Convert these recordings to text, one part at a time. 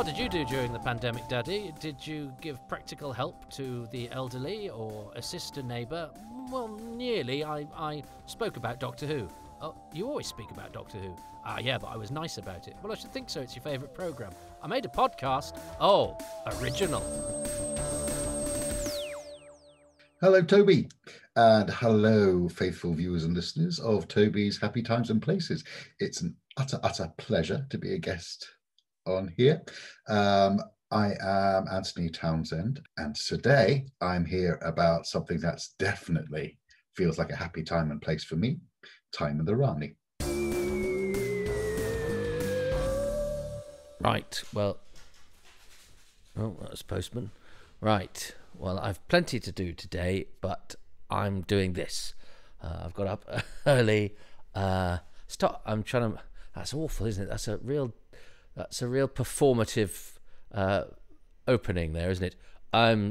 What did you do during the pandemic, Daddy? Did you give practical help to the elderly or assist a neighbour? Well, nearly. I spoke about Doctor Who. Oh, you always speak about Doctor Who. Ah, yeah, but I was nice about it. Well, I should think so. It's your favourite programme. I made a podcast. Oh, original. Hello, Toby, and hello, faithful viewers and listeners of Toby's Happy Times and Places. It's an utter pleasure to be a guest on here. I am Anthony Townsend, and today I'm here about something that's definitely feels like a happy time and place for me, Time and the Rani. Right, well... Oh, that was postman. Right, well, I've plenty to do today, but I'm doing this. I've got up early. Stop. I'm trying to... That's awful, isn't it? That's a real performative opening there, isn't it?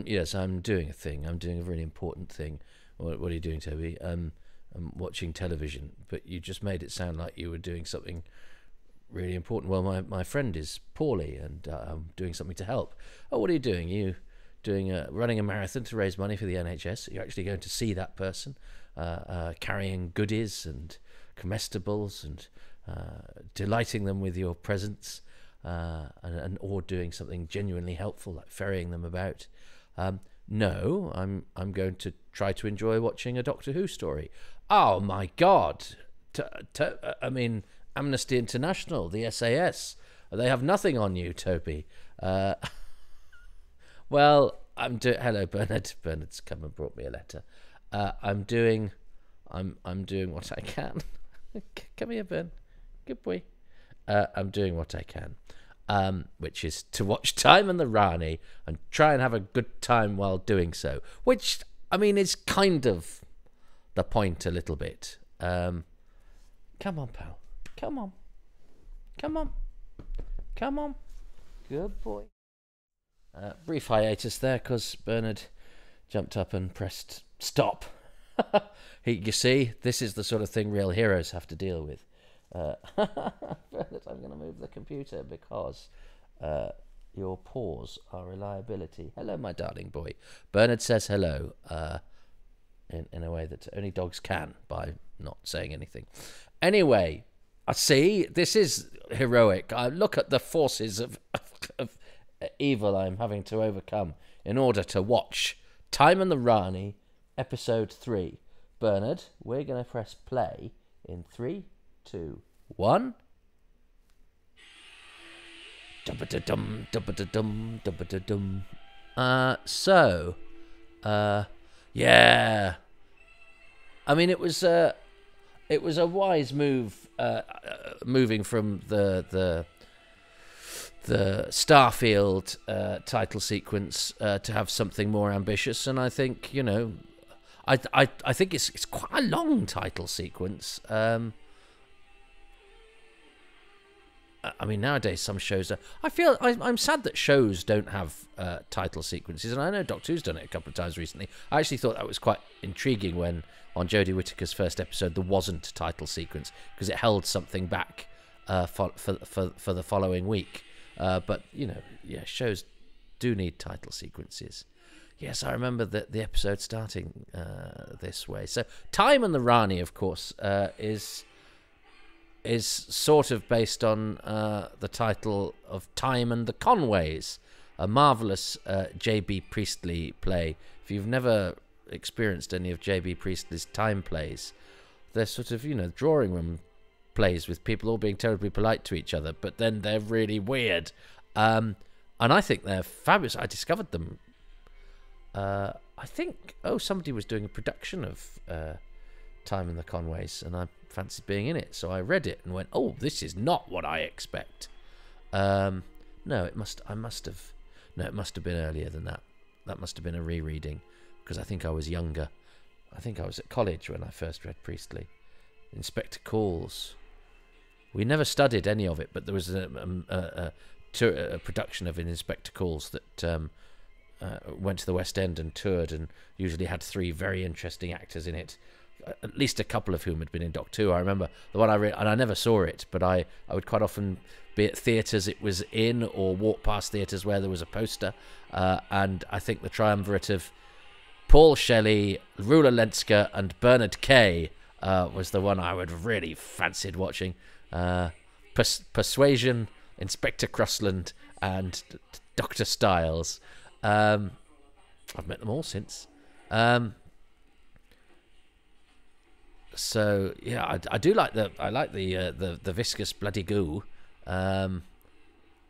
Yes, I'm doing a thing. I'm doing a really important thing. What are you doing, Toby? I'm watching television, but you just made it sound like you were doing something really important. Well, my friend is poorly, and I'm doing something to help. Oh, what are you doing? You doing running a marathon to raise money for the NHS? You're actually going to see that person, carrying goodies and comestibles and delighting them with your presence, and or doing something genuinely helpful like ferrying them about. No, I'm going to try to enjoy watching a Doctor Who story. Oh my God! I mean, Amnesty International, the SAS, they have nothing on you, Toby. Well, hello, Bernard. Bernard's come and brought me a letter. I'm doing what I can. Come here, Ben. Good boy. I'm doing what I can, which is to watch Time and the Rani and try and have a good time while doing so. Which, I mean, is kind of the point a little bit. Come on, pal. Come on. Come on. Come on. Good boy. Brief hiatus there because Bernard jumped up and pressed stop. You see, this is the sort of thing real heroes have to deal with. Bernard, I'm going to move the computer because your paws are reliability. Hello, my darling boy. Bernard says hello in a way that only dogs can by not saying anything. Anyway, I see, this is heroic. I look at the forces of evil I'm having to overcome in order to watch Time and the Rani, episode 3. Bernard, we're going to press play in 3, 2, 1. Dum-ba-da-dum, dum-ba-da-dum, dum-ba-da-dum. Yeah. I mean, it was a wise move, moving from the Starfield title sequence to have something more ambitious, and I think I think it's quite a long title sequence. I mean, nowadays some shows I'm sad that shows don't have title sequences, and I know Doctor Who's done it a couple of times recently. I actually thought that was quite intriguing when on Jodie Whittaker's first episode there wasn't a title sequence because it held something back for the following week. But shows do need title sequences. Yes, I remember the episode starting this way. So, Time and the Rani, of course, is sort of based on the title of Time and the Conways, a marvellous J.B. Priestley play. If you've never experienced any of J.B. Priestley's time plays, they're sort of, drawing room plays with people all being terribly polite to each other, but then they're really weird. And I think they're fabulous. I discovered them. I think, somebody was doing a production of Time and the Conways, and I fancied being in it, so I read it and went, "Oh, this is not what I expect." No, it must have been earlier than that. That must have been a rereading, because I think I was younger. I think I was at college when I first read Priestley. Inspector Calls. We never studied any of it, but there was a production of an Inspector Calls that went to the West End and toured, and usually had 3 very interesting actors in it at least a couple of whom had been in Doctor Who. I remember the one and I never saw it, but I would quite often be at theatres it was in, or walk past theatres where there was a poster, and I think the triumvirate of Paul Shelley, Rula Lenska, and Bernard Kay was the one I would really fancied watching. Persuasion, Inspector Crossland, and Dr. Styles. I've met them all since. So yeah, I do like the viscous bloody goo, and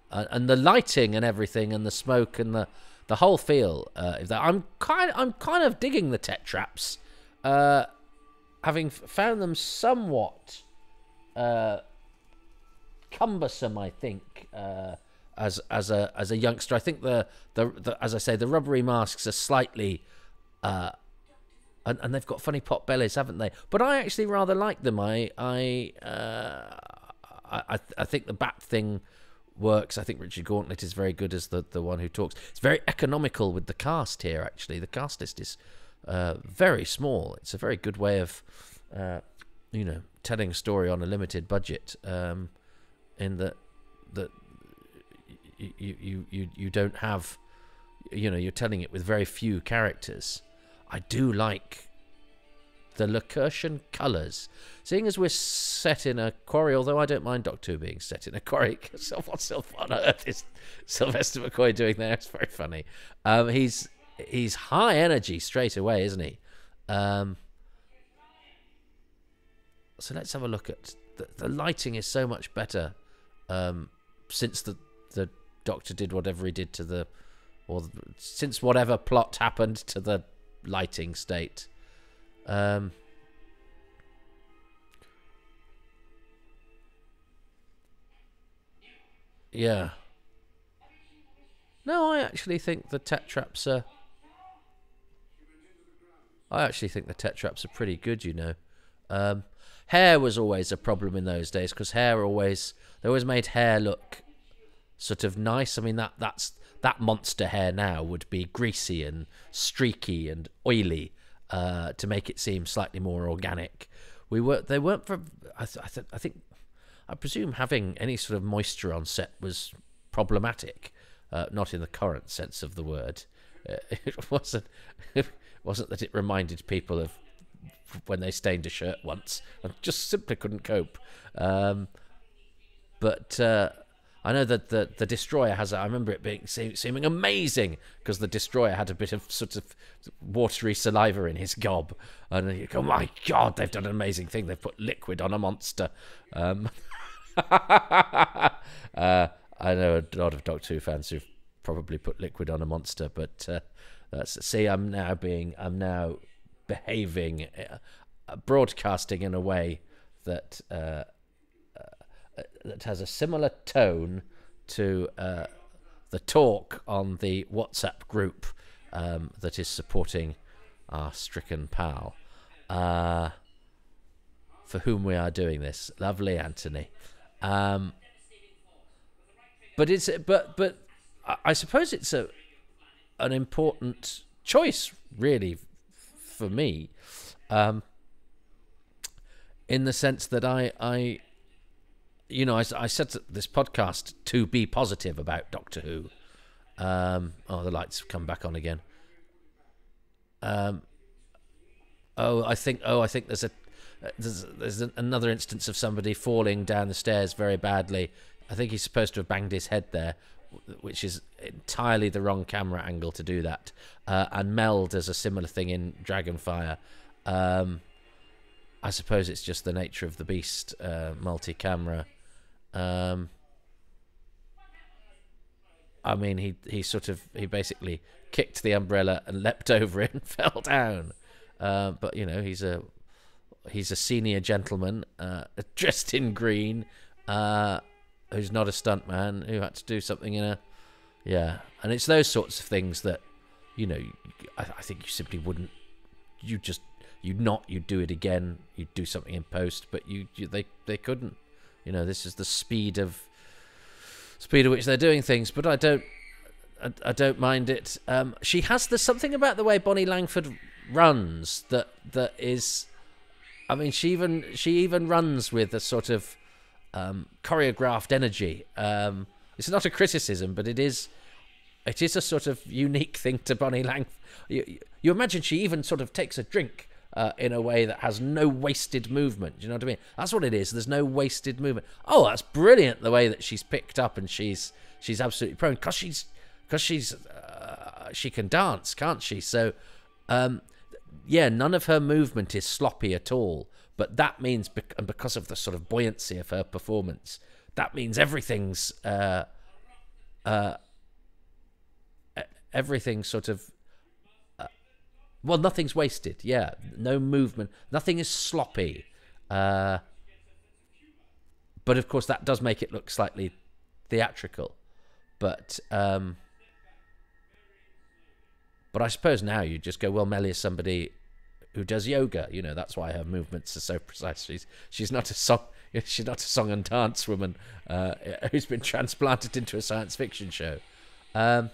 the lighting and everything, and the smoke and the whole feel. I'm kind of digging the Tet Traps, having found them somewhat cumbersome. I think as a youngster, I think the as I say, the rubbery masks are slightly. And they've got funny pot bellies, haven't they? But I actually rather like them. I think the bat thing works. I think Richard Gauntlet is very good as the one who talks. It's very economical with the cast here, actually. The cast list is very small. It's a very good way of, telling a story on a limited budget, in that you don't have, you're telling it with very few characters. I do like the Lacurtian colours. Seeing as we're set in a quarry, although I don't mind Doctor Who being set in a quarry, because what on earth is Sylvester McCoy doing there? It's very funny. He's high energy straight away, isn't he? So let's have a look at... The lighting is so much better since the Doctor did whatever he did to since whatever plot happened to the lighting state. Yeah. No, I actually think the Tet Traps are... pretty good, Hair was always a problem in those days, because they always made hair look sort of nice. I mean, that monster hair now would be greasy and streaky and oily to make it seem slightly more organic. They weren't for... I presume having any sort of moisture on set was problematic, not in the current sense of the word. It wasn't that it reminded people of when they stained a shirt once and just simply couldn't cope. But I know that the Destroyer has... I remember it seeming amazing, because the Destroyer had a bit of sort of watery saliva in his gob. And you go, oh my God, they've done an amazing thing. They've put liquid on a monster. I know a lot of Doctor Who fans who've probably put liquid on a monster, but I'm now behaving, broadcasting in a way that has a similar tone to the talk on the WhatsApp group that is supporting our stricken pal, for whom we are doing this. Lovely Anthony. But I suppose it's an important choice, really, for me, in the sense that I set this podcast to be positive about Doctor Who. The lights have come back on again. I think there's another instance of somebody falling down the stairs very badly. I think he's supposed to have banged his head there, which is entirely the wrong camera angle to do that. And Mel does a similar thing in Dragonfire. I suppose it's just the nature of the beast, multi-camera. I mean, he basically kicked the umbrella and leapt over it and fell down. But he's a senior gentleman dressed in green, who's not a stuntman, who had to do something and it's those sorts of things that I think you simply wouldn't. You'd do it again. You'd do something in post, but they couldn't. This is the speed at which they're doing things. But I don't mind it. There's something about the way Bonnie Langford runs that is I mean, she even runs with a sort of choreographed energy. It's not a criticism, but it is a sort of unique thing to Bonnie Langford. You imagine she even sort of takes a drink in a way that has no wasted movement. Do you know what I mean? That's what it is. There's no wasted movement. Oh, that's brilliant, the way that she's picked up, and she's absolutely prone because she can dance, can't she? So yeah, none of her movement is sloppy at all. But that means, and because of the sort of buoyancy of her performance, that means everything's sort of well, nothing's wasted. Yeah, no movement, nothing is sloppy. But of course, that does make it look slightly theatrical. But I suppose now you just go, well, Melly is somebody who does yoga. You know, that's why her movements are so precise. She's not a song and dance woman who's been transplanted into a science fiction show. But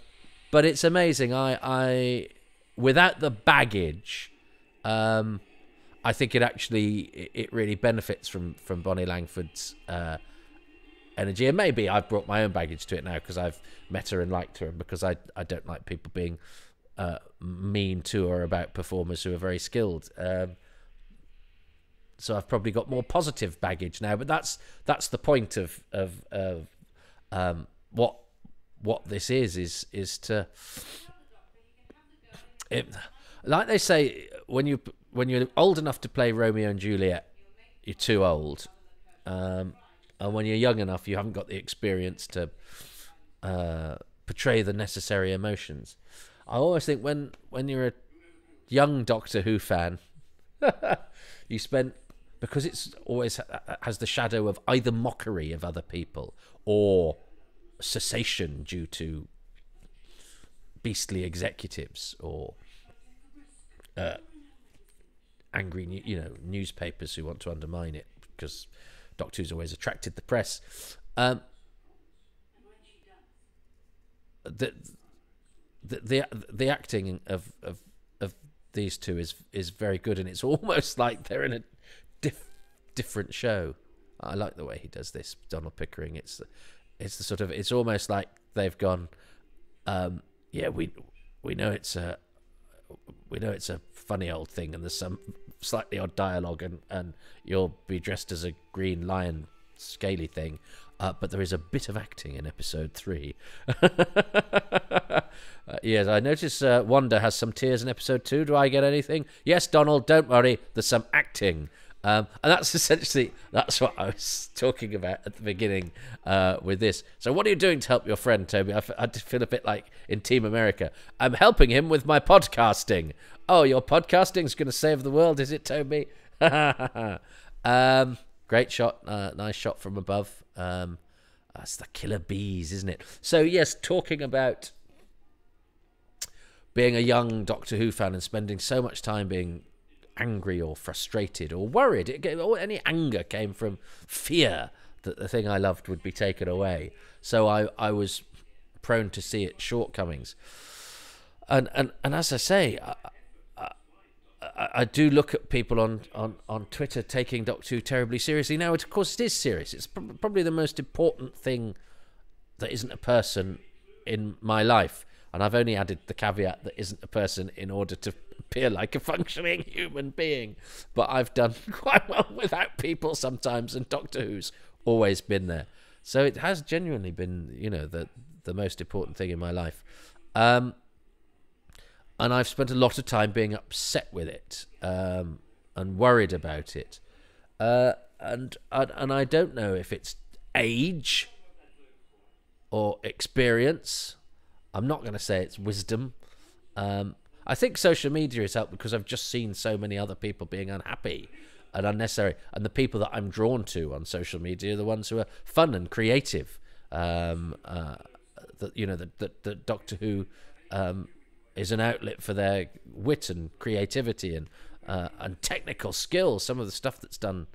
it's amazing. I without the baggage, I think it really benefits from Bonnie Langford's energy. And maybe I've brought my own baggage to it now because I've met her and liked her, and because I don't like people being mean to or about performers who are very skilled. So I've probably got more positive baggage now. But that's the point of what this is to, like they say, when you're old enough to play Romeo and Juliet, you're too old, and when you're young enough, you haven't got the experience to portray the necessary emotions. I always think when you're a young Doctor Who fan, you spend, because it's always has the shadow of either mockery of other people or cessation due to beastly executives or angry newspapers who want to undermine it, because Doctor Who's always attracted the press. The acting of these two is very good, and it's almost like they're in a different show. I like the way he does this, Donald Pickering. It's the sort of, it's almost like they've gone, yeah, we know it's a funny old thing, and there's some slightly odd dialogue, and you'll be dressed as a green lion scaly thing, but there is a bit of acting in episode 3. Yes, I notice Wanda has some tears in episode 2. Do I get anything? Yes, Donald, don't worry, there's some acting. And that's essentially, that's what I was talking about at the beginning with this. So what are you doing to help your friend, Toby? I feel a bit like in Team America. I'm helping him with my podcasting. Oh, your podcasting's going to save the world, is it, Toby? Great shot. Nice shot from above. That's the killer bees, isn't it? So, yes, talking about being a young Doctor Who fan and spending so much time being angry or frustrated or worried. Any anger came from fear that the thing I loved would be taken away. So I was prone to see its shortcomings. And as I say, I do look at people on Twitter taking Doctor Who terribly seriously. Now, of course, it is serious. It's probably the most important thing that isn't a person in my life. And I've only added the caveat that isn't a person in order to appear like a functioning human being. But I've done quite well without people sometimes, and Doctor Who's always been there. So it has genuinely been, the most important thing in my life. And I've spent a lot of time being upset with it and worried about it. And I don't know if it's age or experience. I'm not going to say it's wisdom. I think social media has helped because I've just seen so many other people being unhappy and unnecessary. And the people that I'm drawn to on social media are the ones who are fun and creative. The Doctor Who is an outlet for their wit and creativity and technical skill. Some of the stuff that's done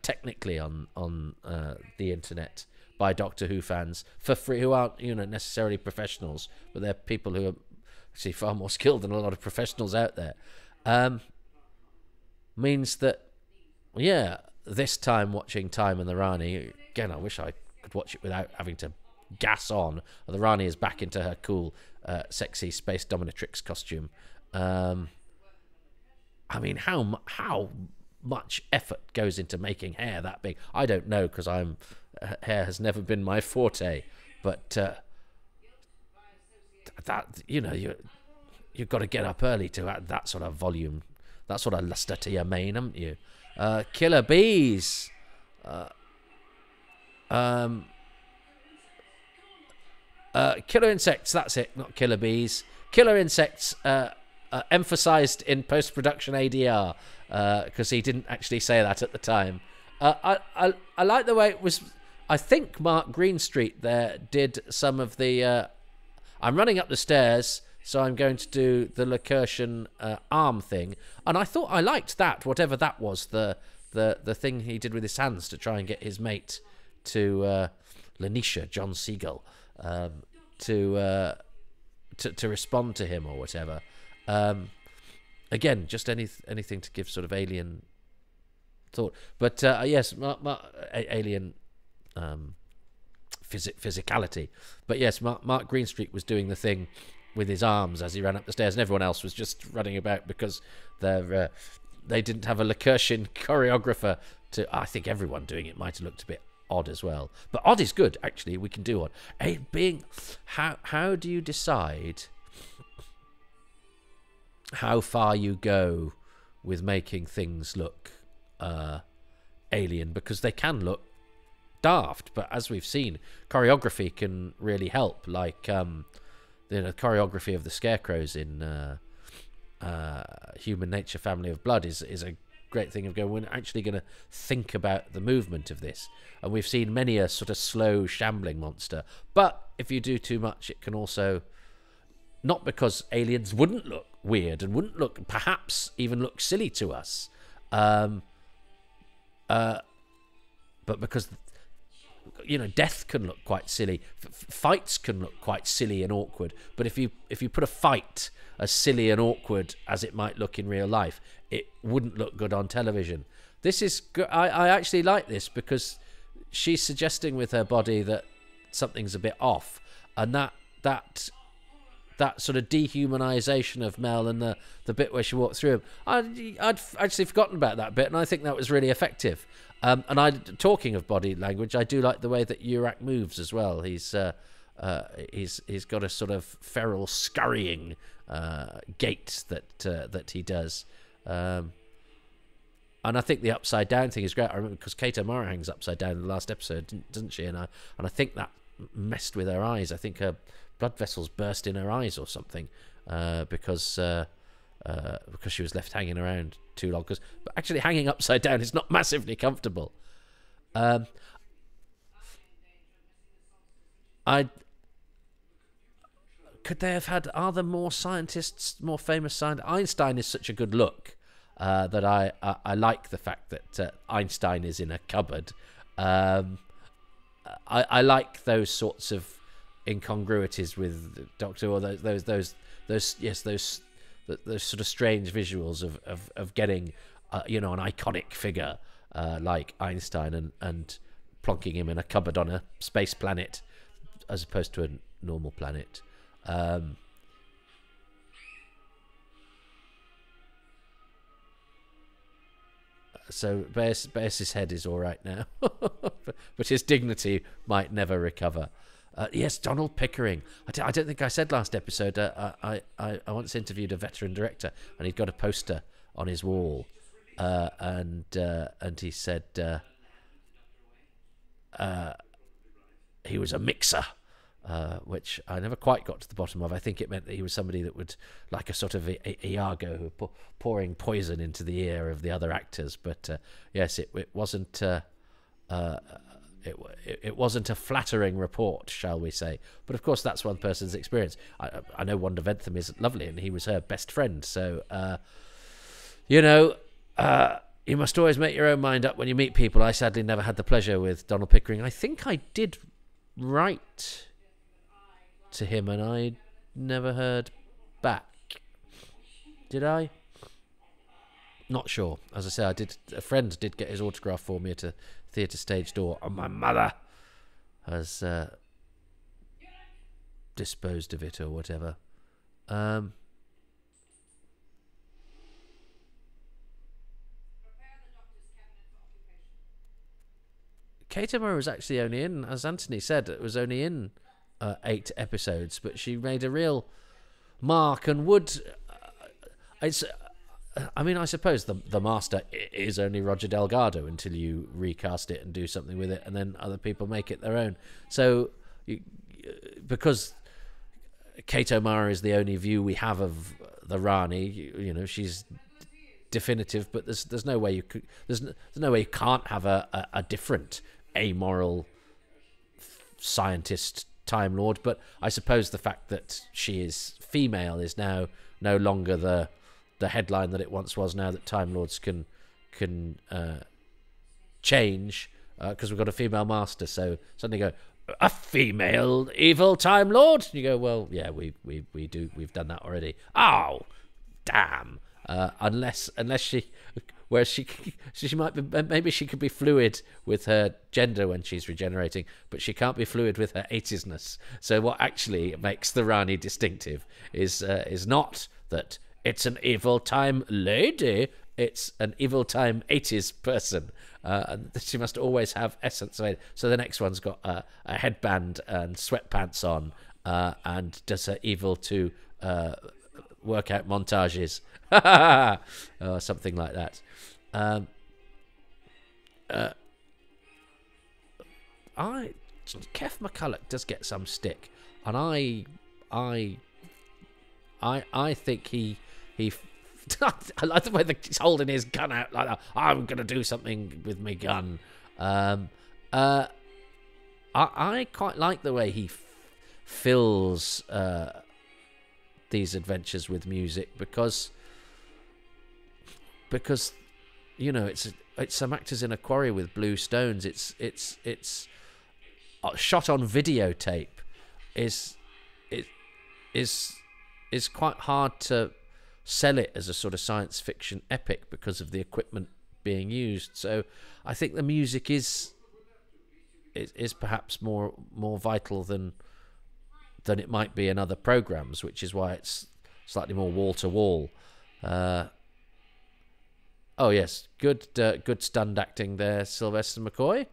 technically on the internet by Doctor Who fans for free, who aren't necessarily professionals, but they're people who are actually far more skilled than a lot of professionals out there, means that yeah, this time watching Time and the Rani, again, I wish I could watch it without having to gas on. The Rani is back into her cool, sexy space dominatrix costume. I mean, how much effort goes into making hair that big? I don't know, because hair has never been my forte. But that, you know, you've got to get up early to add that sort of volume, that sort of luster to your mane, haven't you? Killer bees. Killer insects, that's it, not killer bees. Killer insects, emphasized in post-production ADR, because he didn't actually say that at the time. I like the way it was. I think Mark Greenstreet there did some of the I'm running up the stairs, so I'm going to do the Lacurtian arm thing, and I thought I liked that, whatever that was, the thing he did with his hands to try and get his mate to Lanisha, John Siegel, to respond to him or whatever. Again, just anything to give sort of alien thought. But yes, alien physicality. But yes, Mark Greenstreet was doing the thing with his arms as he ran up the stairs, and everyone else was just running about because they didn't have a Lacurtian choreographer to. I think everyone doing it might have looked a bit odd as well. But odd is good, actually. We can do odd. How do you decide how far you go with making things look alien? Because they can look daft, but as we've seen, choreography can really help. Like the choreography of the scarecrows in Human Nature, Family of Blood is a great thing of going, we're actually going to think about the movement of this. And we've seen many a sort of slow shambling monster, but if you do too much, it can also, not because aliens wouldn't look weird and wouldn't look, perhaps even look silly to us, but because, you know, death can look quite silly, fights can look quite silly and awkward, but if you put a fight as silly and awkward as it might look in real life, it wouldn't look good on television. This is I actually like this, because she's suggesting with her body that something's a bit off, and that sort of dehumanization of Mel, and the bit where she walked through him, I'd actually forgotten about that bit, and I think that was really effective. And talking of body language, I do like the way that Urak moves as well. He's got a sort of feral scurrying gait that he does. And I think the upside down thing is great. I remember because Kate O'Mara hangs upside down in the last episode, doesn't she? And I think that messed with her eyes. I think her blood vessels burst in her eyes or something, because she was left hanging around too long. But actually hanging upside down is not massively comfortable. Could they have had, are there more scientists, more famous scientists? Einstein is such a good look that I like the fact that Einstein is in a cupboard. I like those sorts of incongruities with Doctor Who, or those sort of strange visuals of getting an iconic figure like Einstein and plonking him in a cupboard on a space planet as opposed to a normal planet. So Baeus's head is all right now, but his dignity might never recover. Yes, Donald Pickering. I don't think I said last episode. I once interviewed a veteran director, and he'd got a poster on his wall, and he said he was a mixer, which I never quite got to the bottom of. I think it meant that he was somebody that would, like a sort of Iago, pouring poison into the ear of the other actors. But yes, it wasn't. It wasn't a flattering report, shall we say. But of course, that's one person's experience. I know Wanda Ventham is lovely, and he was her best friend. So, you must always make your own mind up when you meet people. I sadly never had the pleasure with Donald Pickering. I think I did write to him, and I never heard back. Did I? Not sure. As I say, a friend did get his autograph for me at a theatre stage door, and my mother has disposed of it or whatever. Kate O'Mara was actually only in, as Anthony said, it was only in 8 episodes, but she made a real mark and would. I mean, I suppose the master is only Roger Delgado until you recast it and do something with it, and then other people make it their own. So, because Kate O'Mara is the only view we have of the Rani, you know, she's definitive, but there's no way you could. There's no way you can't have a different amoral scientist Time Lord. But I suppose the fact that she is female is now no longer the headline that it once was. Now that Time Lords can change because we've got a female master, so suddenly go a female evil Time Lord. And you go, well, yeah, we do, we've done that already. Oh, damn. Unless she, whereas she might be, maybe she could be fluid with her gender when she's regenerating, but she can't be fluid with her 80s-ness. So what actually makes the Rani distinctive is not that it's an evil time lady, it's an evil time 80s person. And she must always have essence of it. So the next one's got a headband and sweatpants on, and does her evil to workout montages. Or something like that. Kev McCulloch does get some stick, and I think he I like the way that he's holding his gun out like that. I'm gonna do something with my gun. I quite like the way he fills these adventures with music, because you know, it's some actors in a quarry with blue stones. It's shot on videotape is quite hard to sell it as a sort of science fiction epic because of the equipment being used. So I think the music is perhaps more vital than it might be in other programs, which is why it's slightly more wall to wall. Oh yes, good stunned acting there, Sylvester McCoy,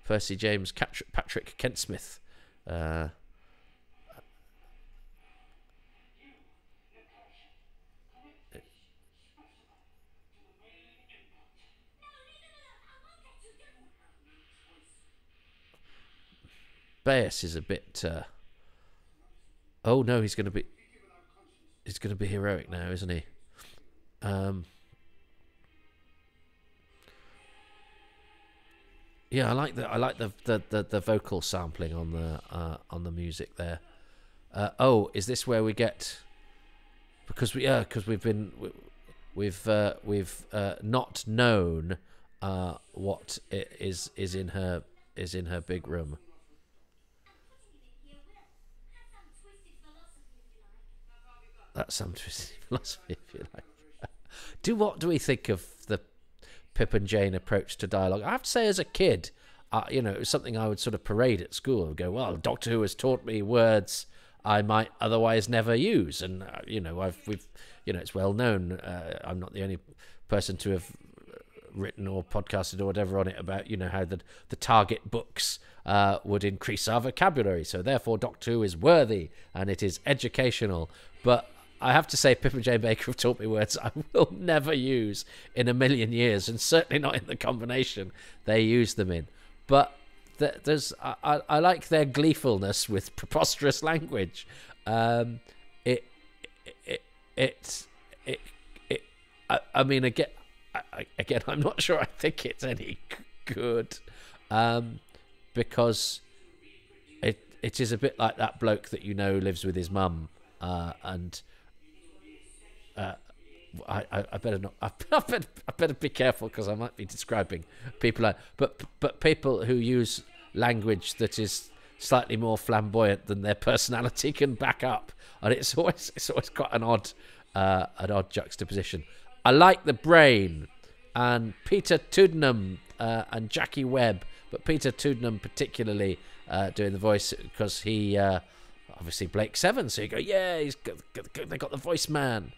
Percy James, Patrick Kent-Smith. Baez is a bit. Oh no, he's going to be heroic now, isn't he? Yeah, I like the vocal sampling on the music there. Oh, is this where we get? Because we've not known what is in her big room. That's some twisted philosophy, if you like. What do we think of the Pip and Jane approach to dialogue? I have to say, as a kid, you know, it was something I would sort of parade at school. I would go, well, Doctor Who has taught me words I might otherwise never use, and you know, it's well known. I'm not the only person to have written or podcasted or whatever on it about, you know, how the target books would increase our vocabulary. So therefore, Doctor Who is worthy and it is educational, but I have to say, Pip and Jane Baker have taught me words I will never use in a million years, and certainly not in the combination they use them in. But I like their gleefulness with preposterous language. I mean, again, I'm not sure I think it's any good, because it is a bit like that bloke that you know lives with his mum, and. I better not. I better be careful, because I might be describing people like, but people who use language that is slightly more flamboyant than their personality can back up, and it's always quite an odd juxtaposition. I like the brain, and Peter Tuddenham and Jackie Webb, but Peter Tuddenham particularly doing the voice because he obviously Blake Seven, so you go, yeah, they got the voice man.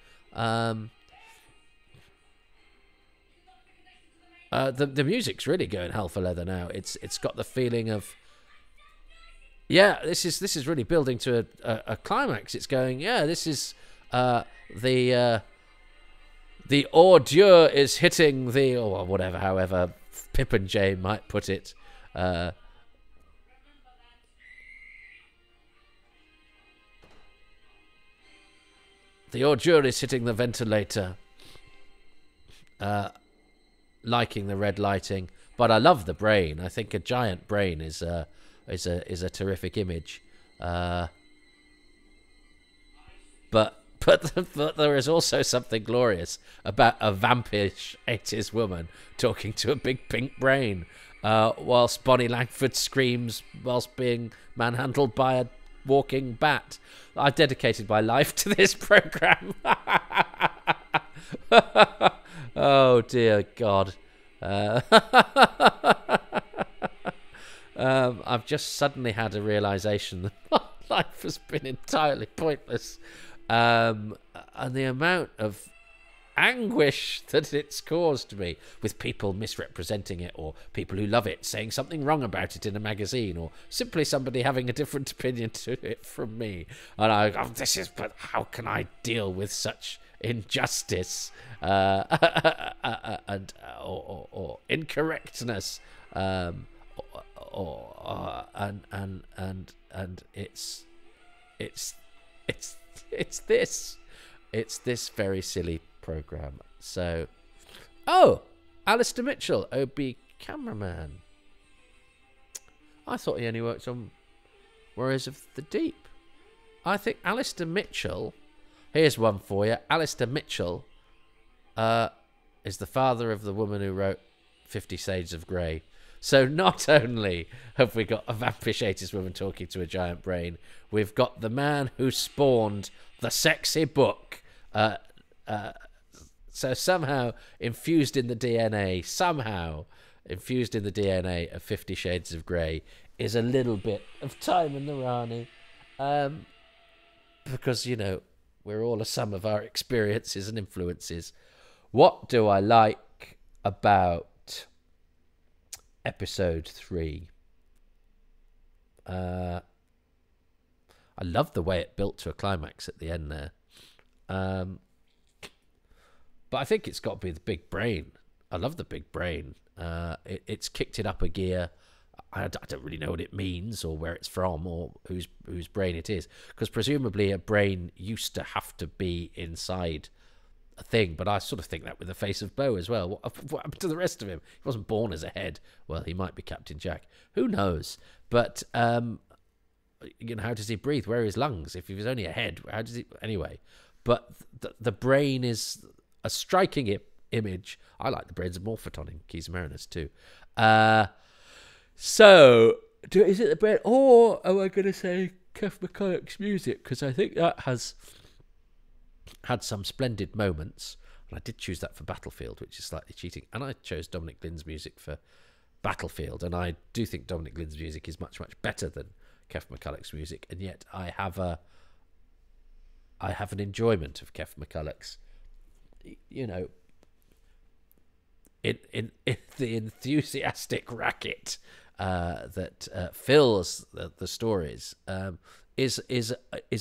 The music's really going hell for leather now. It's got the feeling of, yeah, this is really building to a climax. It's going, yeah, this is the ordure is hitting the, or whatever, however Pip and Jane might put it. The ordure is hitting the ventilator. Liking the red lighting, but I love the brain. I think a giant brain is a terrific image. But there is also something glorious about a vampish 80s woman talking to a big pink brain, whilst Bonnie Langford screams whilst being manhandled by a walking bat. I dedicated my life to this program. Oh dear God. I've just suddenly had a realization that my life has been entirely pointless, and the amount of anguish that it's caused me, with people misrepresenting it, or people who love it saying something wrong about it in a magazine, or simply somebody having a different opinion to it from me, and but how can I deal with such injustice and or incorrectness, and it's this very silly program. So, Alistair Mitchell, OB cameraman. I thought he only worked on Warriors of the Deep. I think Alistair Mitchell. Here's one for you. Alistair Mitchell is the father of the woman who wrote 50 Shades of Grey. So not only have we got a vampish 80s woman talking to a giant brain, we've got the man who spawned the sexy book. So somehow infused in the DNA of 50 Shades of Grey is a little bit of Time in the Rani. Because, you know, we're all a sum of our experiences and influences. What do I like about episode 3? I love the way it built to a climax at the end there. But I think it's got to be the big brain. I love the big brain. It's kicked it up a gear. I don't really know what it means or where it's from or whose brain it is, because presumably a brain used to have to be inside a thing, but I sort of think that with the face of Bo as well. What happened to the rest of him? He wasn't born as a head. Well, he might be Captain Jack. Who knows? But you know, how does he breathe? Where are his lungs? If he was only a head, how does he? Anyway, but the brain is a striking image. I like the brains of Morphoton in Keys and Mariners too. So, is it the brain, or am I going to say Kev McCulloch's music? Because I think that has had some splendid moments. And I did choose that for Battlefield, which is slightly cheating. And I chose Dominic Lynn's music for Battlefield. And I do think Dominic Lynn's music is much, much better than Kev McCulloch's music. And yet I have an enjoyment of Kev McCulloch's, you know, in the enthusiastic racket that fills the stories, is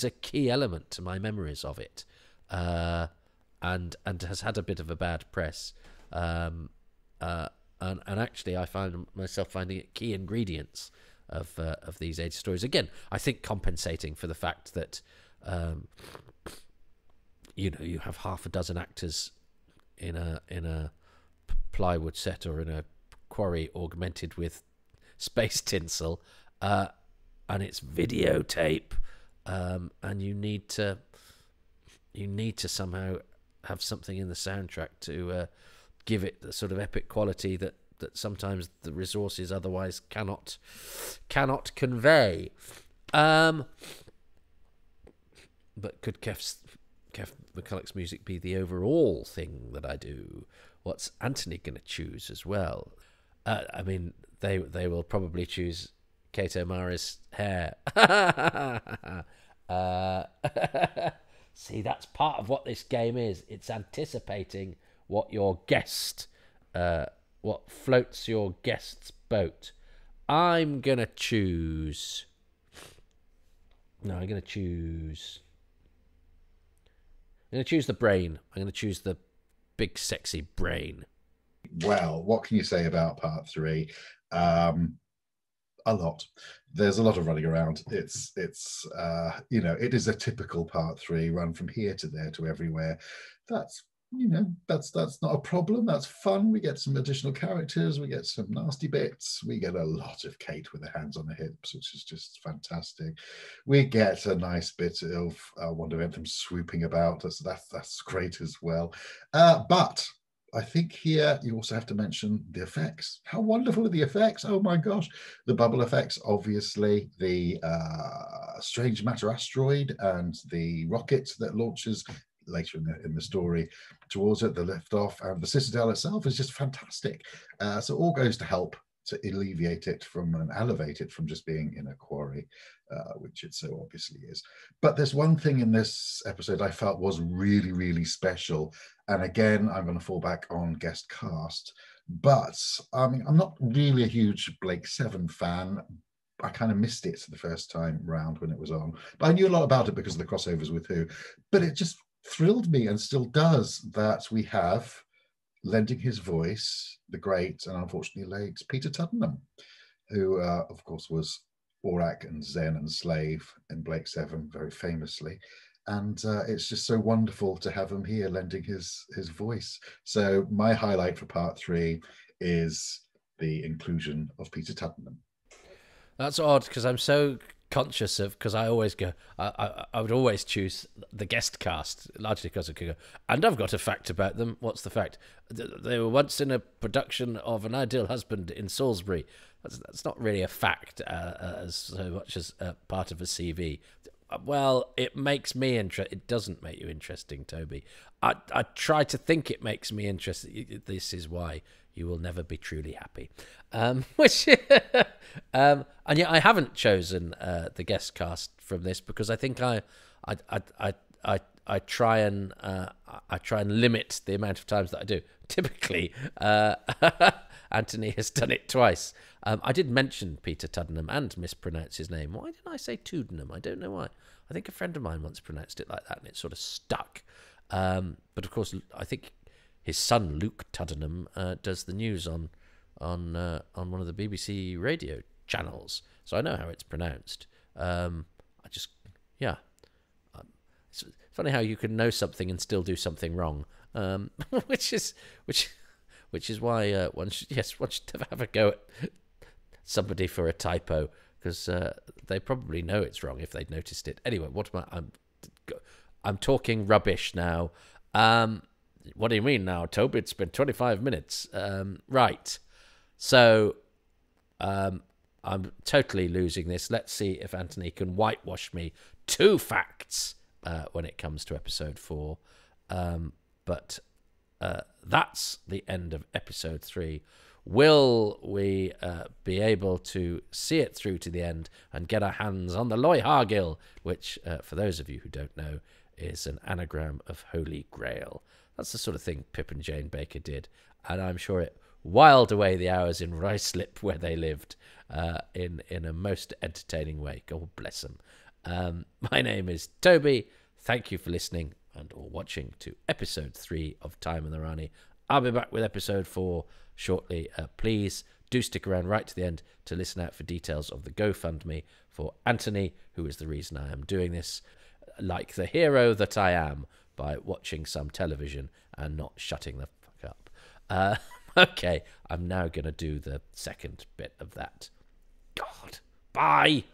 a key element to my memories of it, and has had a bit of a bad press, and actually I find myself finding it key ingredients of these 80 stories. Again, I think compensating for the fact that you know, you have half a dozen actors in a plywood set or in a quarry augmented with space tinsel, and it's videotape, and you need to somehow have something in the soundtrack to give it the sort of epic quality that sometimes the resources otherwise cannot convey. But could Kev's Kev McCulloch's music be the overall thing that I do? What's Anthony going to choose as well? I mean, they will probably choose Kate O'Mara's hair. See, that's part of what this game is. It's anticipating what your guest, what floats your guest's boat. I'm going to choose... No, I'm going to choose the brain. I'm going to choose the big, sexy brain. Well, what can you say about part 3? A lot. There's a lot of running around. It's you know, it is a typical part 3, run from here to there to everywhere. That's, you know, that's not a problem. That's fun. We get some additional characters. We get some nasty bits. We get a lot of Kate with her hands on her hips, which is just fantastic. We get a nice bit of Wonder Anthem swooping about. That's great as well. But I think here you also have to mention the effects. How wonderful are the effects? Oh my gosh. The bubble effects, obviously, the strange matter asteroid and the rocket that launches later in the story towards it, the liftoff, and the Citadel itself is just fantastic. So all goes to help to alleviate it from and elevate it from just being in a quarry, which it so obviously is. But there's one thing in this episode I felt was really, really special. And again, I'm going to fall back on guest cast. But I mean, I'm not really a huge Blake Seven fan. I kind of missed it the first time round when it was on. But I knew a lot about it because of the crossovers with Who. But it just thrilled me and still does that we have lending his voice the great and unfortunately late Peter Tuddenham, who of course was Aurak and Zen and Slave in Blake Seven very famously, and it's just so wonderful to have him here lending his voice. So my highlight for part 3 is the inclusion of Peter Tuddenham. That's odd because I'm so conscious of, because I always go, I would always choose the guest cast, largely because I could go, and I've got a fact about them. What's the fact? They were once in a production of An Ideal Husband in Salisbury. That's not really a fact as so much as part of a CV. Well, it makes me interested. It doesn't make you interesting, Toby. I try to think it makes me interested. This is why you will never be truly happy. Which, and yet I haven't chosen the guest cast from this because I think I try and limit the amount of times that I do. Typically, Anthony has done it twice. I did mention Peter Tuddenham and mispronounce his name. Why did I say Tuddenham? I don't know why. I think a friend of mine once pronounced it like that and it sort of stuck. But of course, I think his son Luke Tuddenham does the news on one of the BBC radio channels, so I know how it's pronounced. It's funny how you can know something and still do something wrong, which is why one should have a go at somebody for a typo, because they probably know it's wrong if they'd noticed it. Anyway, I'm talking rubbish now. What do you mean now, Toby? It's been 25 minutes. Right. So I'm totally losing this. Let's see if Anthony can whitewash me 2 facts when it comes to episode 4. But that's the end of episode 3. Will we be able to see it through to the end and get our hands on the Loy Hargill, which, for those of you who don't know, is an anagram of Holy Grail. That's the sort of thing Pip and Jane Baker did, and I'm sure it whiled away the hours in Ruislip where they lived in a most entertaining way. God bless them. My name is Toby. Thank you for listening and or watching to episode 3 of Time and the Rani. I'll be back with episode 4 shortly. Please do stick around right to the end to listen out for details of the GoFundMe for Anthony, who is the reason I am doing this, like the hero that I am, by watching some television and not shutting the fuck up. Okay, I'm now going to do the second bit of that. God, bye!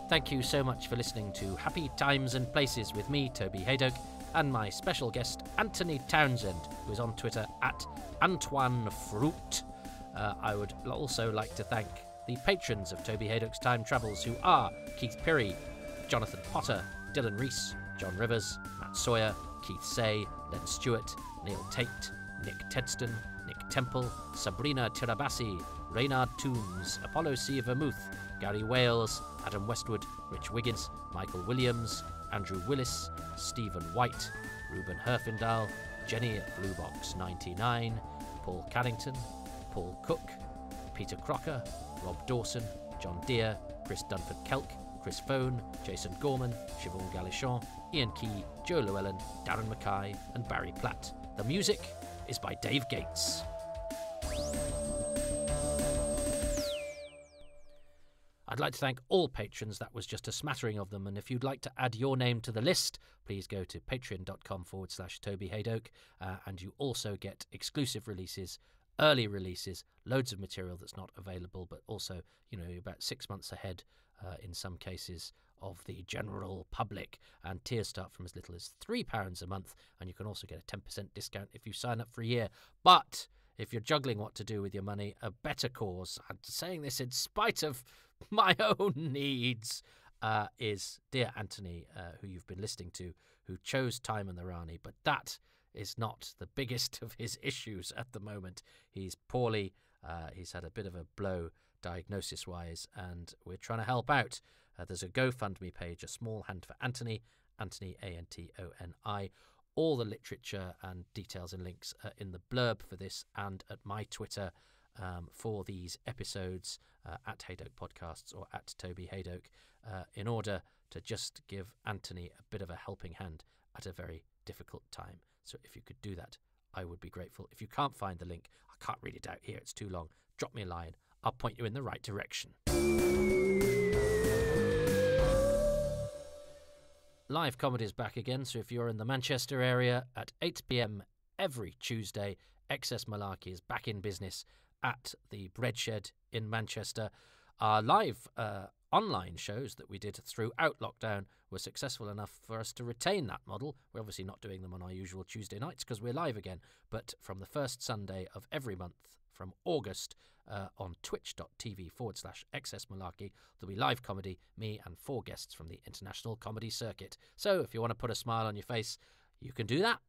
Thank you so much for listening to Happy Times and Places with me, Toby Hadoke, and my special guest, Anthony Townsend, who is on Twitter at Antoine Fruit. I would also like to thank the patrons of Toby Hadoke's Time Travels, who are Keith Pirrie, Jonathan Potter, Dylan Rees, John Rivers, Matt Sawyer, Keith Say, Len Stewart, Neil Tate, Nick Tedston, Nick Temple, Sabrina Tirabassi, Reynard Toombs, Apollo C. Vermouth, Gary Wales, Adam Westwood, Rich Wiggins, Michael Williams, Andrew Willis, Stephen White, Ruben Herfindahl, Jenny at Blue Box 99, Paul Carrington, Paul Cook, Peter Crocker, Rob Dawson, John Deere, Chris Dunford-Kelk, Chris Phone, Jason Gorman, Siobhan Galichon, Ian Key, Joe Llewellyn, Darren Mackay and Barry Platt. The music is by Dave Gates. I'd like to thank all patrons. That was just a smattering of them. And if you'd like to add your name to the list, please go to patreon.com/Toby Hadoke. And you also get exclusive releases, early releases, loads of material that's not available, but also, you're about 6 months ahead in some cases of the general public. And tiers start from as little as £3 a month. And you can also get a 10% discount if you sign up for a year. But if you're juggling what to do with your money, a better cause, I'm saying this in spite of my own needs, is dear Anthony, who you've been listening to, who chose Time and the Rani. But that is not the biggest of his issues at the moment. He's poorly. He's had a bit of a blow diagnosis-wise, and we're trying to help out. There's a GoFundMe page, A Small Hand for Anthony, Anthony, Antoni. All the literature and details and links are in the blurb for this and at my Twitter for these episodes, at Hadoke Podcasts or at Toby Hadoke, in order to just give Anthony a bit of a helping hand at a very difficult time. So if you could do that, I would be grateful. If you can't find the link, I can't read it out here, it's too long, drop me a line. I'll point you in the right direction. Live comedy is back again, so if you're in the Manchester area at 8 p.m. every Tuesday, Excess Malarkey is back in business at the Breadshed in Manchester. Our live online shows that we did throughout lockdown were successful enough for us to retain that model. We're obviously not doing them on our usual Tuesday nights because we're live again, but from the first Sunday of every month from August on twitch.tv/Excess Malarkey, there'll be live comedy, me and 4 guests from the international comedy circuit. So if you want to put a smile on your face, you can do that.